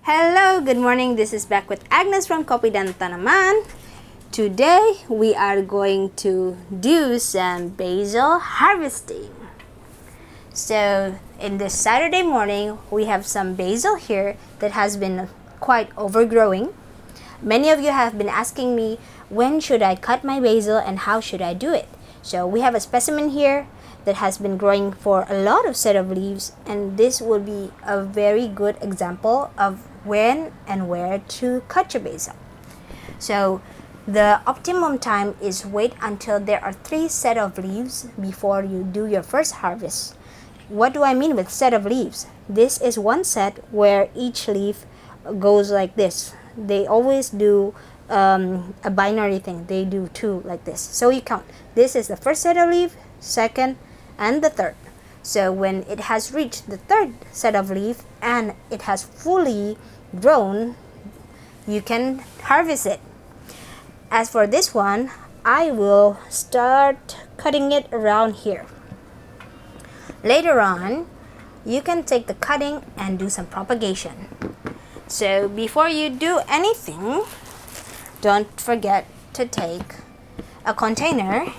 Hello, good morning. This is back with Agnes from Kopi dan Tanaman. Today we are going to do some basil harvesting. So in this Saturday morning, we have some basil here that has been quite overgrowing. Many of you have been asking me, when should I cut my basil and how should I do it? So we have a specimen here that has been growing for a lot of set of leaves, and this will be a very good example of when and where to cut your basil. So the optimum time is wait until there are 3 set of leaves before you do your first harvest. What do I mean with set of leaves? This is one set where each leaf goes like this. They always do a binary thing. They do 2 like this. So you count. This is the first set of leaf, second, and the third. So when it has reached the 3rd set of leaf and it has fully grown, you can harvest it. As for this one, I will start cutting it around here. Later on, you can take the cutting and do some propagation. So before you do anything, don't forget to take a container,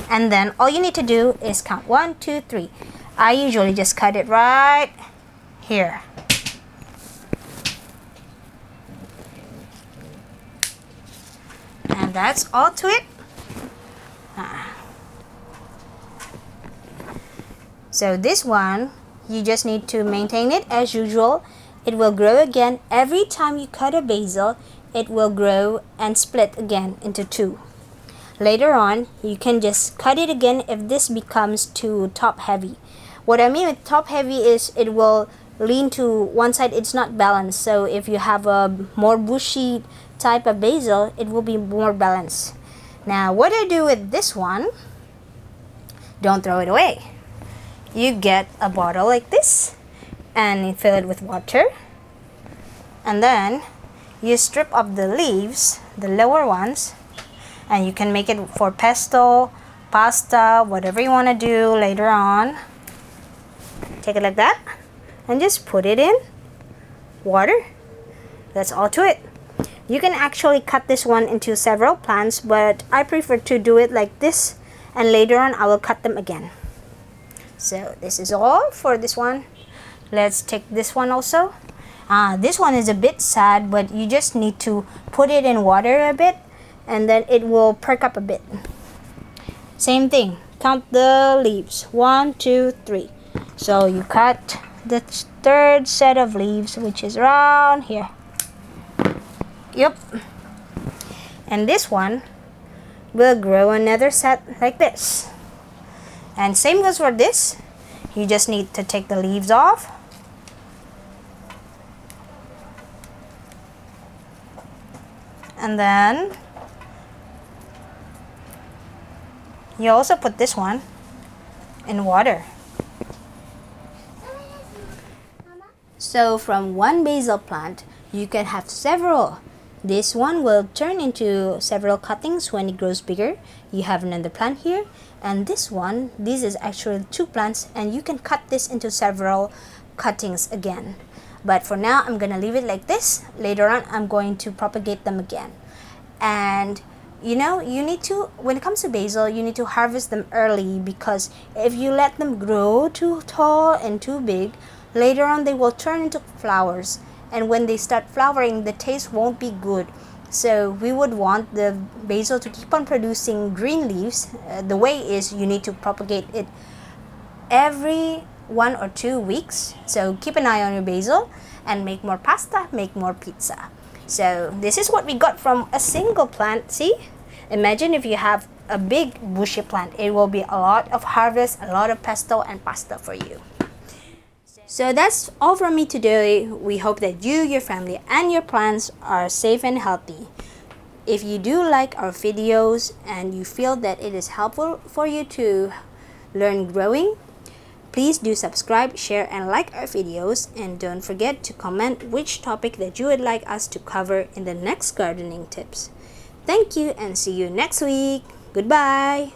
and then all you need to do is count 1, 2, 3. I usually just cut it right here. And that's all to it. So this one, you just need to maintain it as usual. It will grow again. Every time you cut a basil, it will grow and split again into 2. Later on, you can just cut it again if this becomes too top heavy. What I mean with top heavy is it will lean to one side, it's not balanced. So if you have a more bushy type of basil, it will be more balanced. Now what I do with this one, don't throw it away. You get a bottle like this and you fill it with water, and then you strip off the leaves, the lower ones, and you can make it for pesto, pasta, whatever you want to do later on. Take it like that and just put it in water. That's all to it. You can actually cut this one into several plants, but I prefer to do it like this, and later on I will cut them again. So this is all for this one. Let's take this one also. This one is a bit sad, but you just need to put it in water a bit and then it will perk up a bit. Same thing, count the leaves, 1, 2, 3. So you cut the 3rd set of leaves, which is around here. Yep. And this one will grow another set like this. And same goes for this. You just need to take the leaves off. And then you also put this one in water. So from one basil plant, you can have several. This one will turn into several cuttings when it grows bigger. You have another plant here, and this one, this is actually 2 plants, and you can cut this into several cuttings again. But for now, I'm gonna leave it like this. Later on, I'm going to propagate them again. And you know, you need to, when it comes to basil, you need to harvest them early, because if you let them grow too tall and too big, later on they will turn into flowers, and when they start flowering, the taste won't be good. So we would want the basil to keep on producing green leaves. The way is you need to propagate it every 1 or 2 weeks. So keep an eye on your basil and make more pasta, make more pizza. So this is what we got from a single plant. See, imagine if you have a big bushy plant, it will be a lot of harvest, a lot of pesto and pasta for you. So that's all from me today. We hope that you, your family, and your plants are safe and healthy. If you do like our videos and you feel that it is helpful for you to learn growing, please do subscribe, share, and like our videos. And don't forget to comment which topic that you would like us to cover in the next gardening tips. Thank you and see you next week. Goodbye.